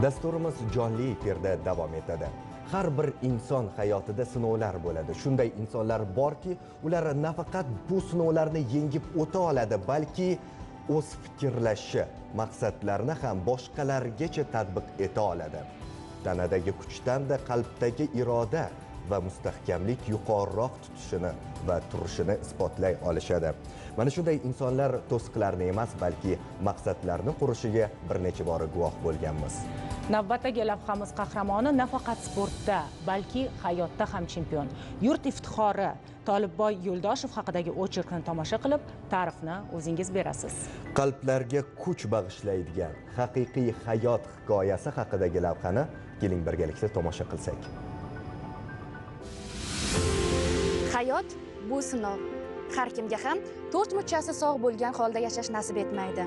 Dasturimiz jonli efirda davom etadi. Har bir inson hayotida sinovlar bo'ladi. Shunday insonlar borki, ular nafaqat bu sinovlarni yengib o'ta oladi, balki o'z fikrlashi, maqsadlarini ham boshqalargacha tatbiq eta oladi. Tanadagi kuchdan-da qalbdagi iroda va mustahkamlik yuqoriroq tutishini va turishini isbotlay olishadi. Mana shunday insonlar to'siqlarni emas, balki maqsadlarni qurishiga bir necha bor guvoh bo'lganmiz. Navbatdagi lavhamiz qahramoni nafaqat sportda, balki hayotda ham chempion. Yurt iftixori Tolibboy Yo'ldoshev haqidagi ocherkni tomosha qilib, ta'rifni o'zingiz berasiz. Qalblarga kuch bag'ishlaydigan haqiqiy hayot hikoyasi haqidagi lavhani keling birgalikda tomosha qilsak. Hayot bu sinov. Har kimga ham 4 muchasi sog' bo'lgan holda yashash nasib etmaydi.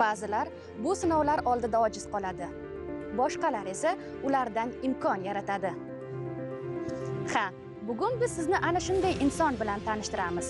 Ba'zilar bu sinovlar oldida ojiz qoladi. Boshqalar esa ulardan imkon yaratadi. Ha, bugun biz sizni ana shunday inson bilan tanishtiramiz.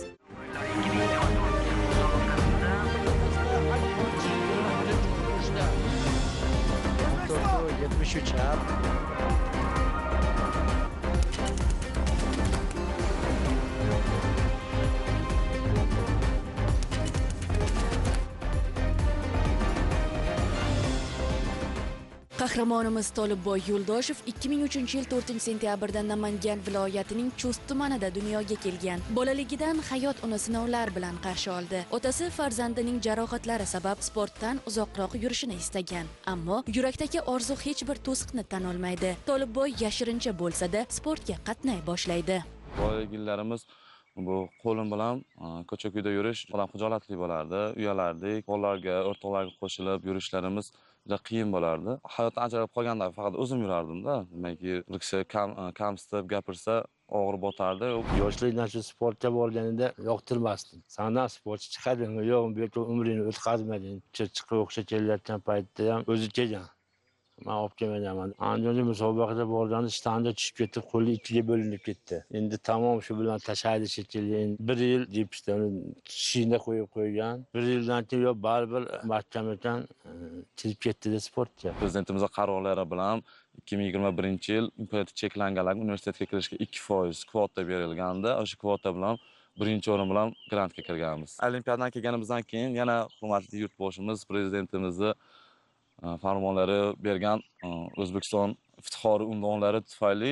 Qahramonimiz Tolibboy Yo'ldoshev 2003-yil 4-sentyabrda Namangan viloyatining Chust tumanida dunyoga kelgan. Bolaligidan hayot uni sinovlar bilan qarshi oldi. Otasi farzandining jarohatlari sabab sportdan uzoqroq yurishini istagan, ammo yurakdagi orzu hech bir to'siqni tan olmaydi. Tolibboy yashirincha bo'lsa-da sportga qatnay boshlaydi. Bolaliglarimiz bu qo'lim bilan ko'cha-ko'yda yurish bilan xijolatli bo'lardi. Uyalardik, qo'llarga, o'rtoqlarga qo'shilib yurishlarimiz juda qiyin bo'lardi. Hayotdan ajralib qolganda faqat o'zim yurardim-da. Demakki, bir kishi kamsitib gapirsa og'ir botardi. Yoshlikdan shu sportga borganida yoqtirmasdim. Sandan sportchi chiqadimi, yo'q, bu yerga umrini o'tkazmading. Chiqib o'qishga kelayotgan paytda ham o'zi kelgan. Men olib kelmaganman. Andijonga musobaqaga borganda shtamda tushib ketib, qo'li ikkiga bo'linib ketdi. Endi tamom shu bilan tashaydi shekilli. 1 yil depistani tishida qo'yib qo'ygan. 1 yildan keyin yo baribir mahkam ekan, kirib ketdi sportga. Prezidentimizning qarorlari bilan 2021-yil imkoniyati cheklanganlarga universitetga kirishga 2% kvota berilganda, o'sha kvota bilan birinchi o'rin bilan grantga kirganmiz. Olimpiadadan kelganimizdan keyin yana hurmatli yurtboshimiz prezidentimizni farmonlari bergan O'zbekiston iftixori unvonlari tufayli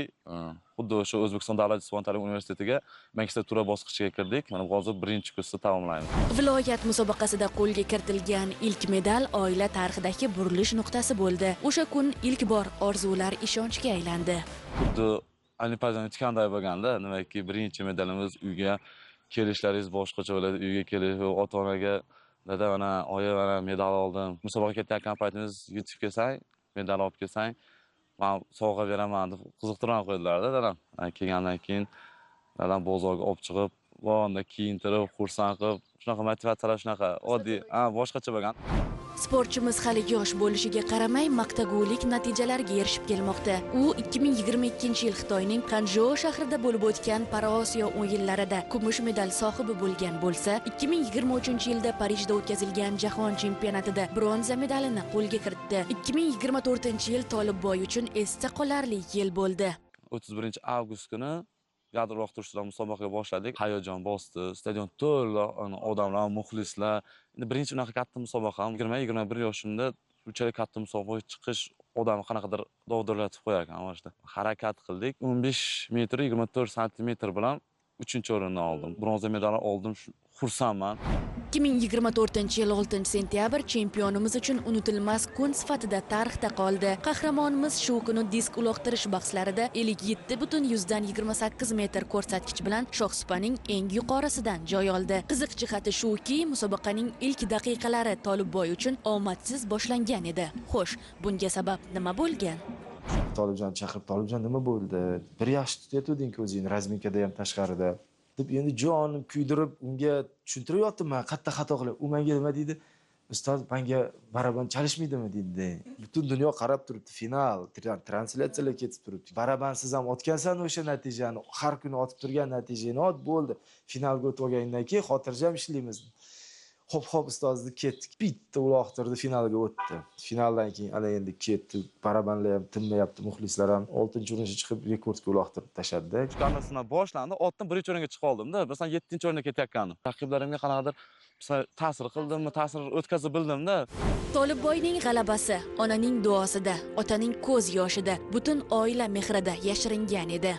xuddi o'sha O'zbekiston davlat jismoniy ta'lim universitetiga magistratura bosqichiga kirdik. Mana hozir 1-kursni tamomlaymiz. Viloyat musobaqasida qo'lga kiritilgan ilk medal oila tarixidagi burilish nuqtasi bo'ldi. O'sha kun ilk bor orzular ishonchga aylandi. Xuddi olimpiadadan o'tganday bo'lganda, demakki, birinchi medalimiz uyga kelishlaringiz boshqacha bo'ladi. Uyga kelib, ota-onaga dada mana oyi mana medal oldim. Musobaqa ketayotgan paytingiz yetib kelsang, medal olib kelsang, men sovg'a beraman deb qiziqtirib qo'ydilar-da dadam. Kelgandan keyin dadam bozorga olib chiqib, vonda kiyintirib, xursand qilib, shunaqa motivatsiyalar shunaqa oddiy, boshqacha bo'lgan. Sportchimiz hali yosh bo'lishiga qaramay maqtagulik natijalarga erishib kelmoqda. U 2022-yil Xitoyning Qanzhou shahrida bo'lib o'tgan Paraosiyo o'yinlarida kumush medal sohibi bo'lgan bo'lsa, 2023-yilda Parijda o'tkazilgan Jahon chempionatida bronza medalini qo'lga kiritdi. 2024-yil Tolibboy uchun esda qolarli yil bo'ldi. 31-avgust kuni yadro uloqtirishdan musobaqaga boshladik. Hayajon bosdi, stadion to'la odamlar, muxlislar. Endi birinchi unaqa katta musobaqa, 20-21 yoshimda bunchalik katta musobaqaga chiqish odamni qanaqadir dovdirlatib qo'yar ekan boshda. Harakat qildik. 15 metr 24 santimetr bilan 3-o'rinni oldim. Bronza medal oldim. Xursandman. 2024-yil 6-sentyabr chempionimiz uchun unutilmas kun sifatida tarixda qoldi. Qahramonimiz shu kuni disk uloqtirish bahslarida 57,28 metr ko'rsatkich bilan shohsupaning eng yuqorisidan joy oldi. Qiziq jihati shuki, musobaqaning ilk daqiqalari Tolibboy uchun omadsiz boshlangan edi. Xo'sh, bunga sabab nima bo'lgan? Tolibjon chaqirib, Tolibjon nima bo'ldi? Bir yaxshi tutayotding o'zingni razminkada ham tashqarida. Deb endi jonim kuydirib unga tushuntiryapman, qatta xato qilib. U menga nima deydi? Ustoz, menga baraban chalishmaydimi deydi. Butun dunyo qarab turibdi, final, translyatsiyalar ketib turibdi. Barabansiz ham otgansan o'sha natijani, har kuni otib turgan natijani ot bo'ldi. Finalga o'tib olgandan keyin xotirjam ishlaymiz. hop ustozni ketdik. Bitta uloqtirdi, finalga o'tdi. Finaldan keyin ana endi ketdi. Barabanlar ham tinmayapti, muxlislar ham 6-o'ringa chiqib rekordga uloqtirib tashladi. Chiqarmasdan boshlandi. Otdan 1-o'ringa chiqib oldim-da. Masalan 7-o'ringa ketayotgandim. Raqiblarimga qanaqadir ta'sir qildimmi, ta'sir o'tkazib bildim-da. Tolibboyning g'alabasi onaning duosida, otaning ko'z yoshida, butun oila mehrida yashiringan edi.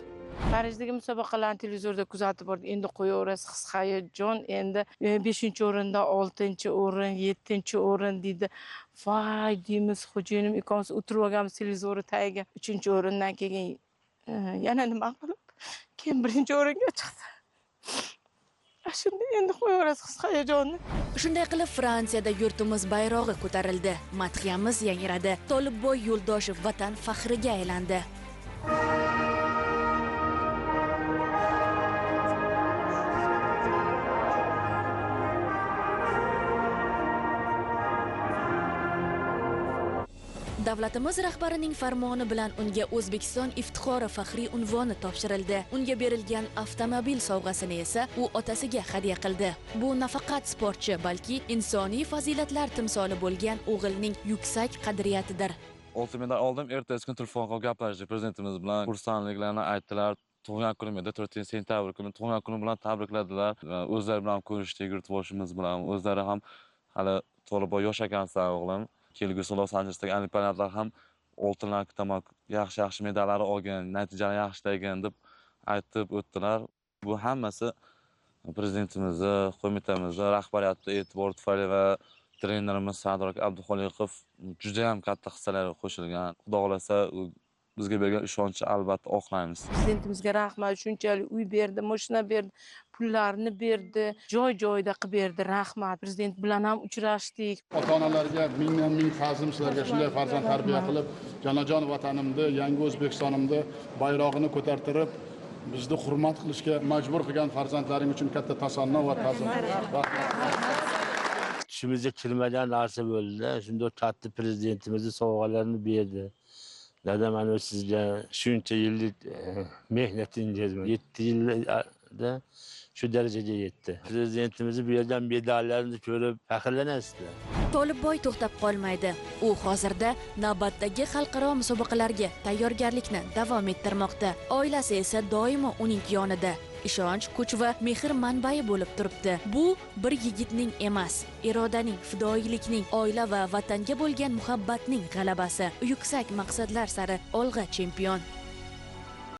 Parijdagi musobaqalarni televizorda kuzatib bordik. Endi qo'yaverasiz his-hayajon, endi 5-o'rinda 6-o'rin, 7-o'rin deydi. Voy deymiz, xo'jayinim ikkovimiz o'tirib olganmiz televizorni tagiga. 3-o'rindan keyin yana nima qilib, keyin 1-o'ringa chiqdi. Shunda endi qo'yaverasiz his-hayajonni. Shunday qilib Fransiyada yurtimiz bayrog'i ko'tarildi, madhiyamiz yangradi. Tolibboy Yo'ldoshev vatan faxriga aylandi. Davlatimiz rahbarining farmoni bilan unga O'zbekiston iftixori faxriy unvoni topshirildi. Unga berilgan avtomobil sovg'asini esa u otasiga hadya qildi. Bu nafaqat sportchi, balki insoniy fazilatlar timsoli bo'lgan o'g'ilning yuksak qadriyatidir. Oltin medal oldim, ertasi kun telefon qilib gaplashdik prezidentimiz bilan. Xursandliklarini aytdilar. Tug'ilgan kunim edi, 4-sentabr kuni tug'ilgan kuni bilan tabrikladilar. O'zlari bilan ko'rishdik, yurtboshimiz bilan. O'zlari ham hali Tolibboy yosh ekansan o'g'lim. Kelgusi Los Anjelesdagi olimpiadalar ham oltinlar kutamoq, yaxshi medallar olgan, natijalar yaxshilagan deb aytib o'tdilar. Bu hammasi prezidentimizni, qo'mitamizni, rahbariyati e'tibor tufayli va trenerimiz Sardor Abduxoliqov juda ham katta hissalar qo'shilgan. Xudo xolasa bizga bergan ishonchni albatta oqlaymiz. Prezidentimizga rahmat, shunchalik uy berdi, mashina berdi, pullarni berdi, joy-joyida qilib berdi. Rahmat. Prezident bilan ham uchrashdik. Ota-onalarga ming ta'zim, sizlarga shunday farzand tarbiya qilib, jonajon vatanimni, yangi O'zbekistonimni bayrog'ini ko'tartirib, bizni hurmat qilishga majbur qilgan farzandlaring uchun katta tasanno va ta'zim. Tushimizga kirmagan narsa bo'ldi. Shunda katta prezidentimizni sovg'alarini berdi. Dadam ana sizga shuncha yillik mehnatingiz 7 yilda shu darajaga yetdi. Prezidentimizni bergan medallarni ko'rib faxrlanasizlar. Tolibboy to'xtab qolmaydi. U hozirda navbatdagi xalqaro musobaqalarga tayyorgarlikni davom ettirmoqda. Oilasi esa doimo uning yonida. Ishonch, kuch va mehr manbai bo'lib turibdi. Bu bir yigitning emas, irodaning, fidoyilikning, oila va vatanga bo'lgan muhabbatning g'alabasi. Yuksak maqsadlar sari olg'a chempion.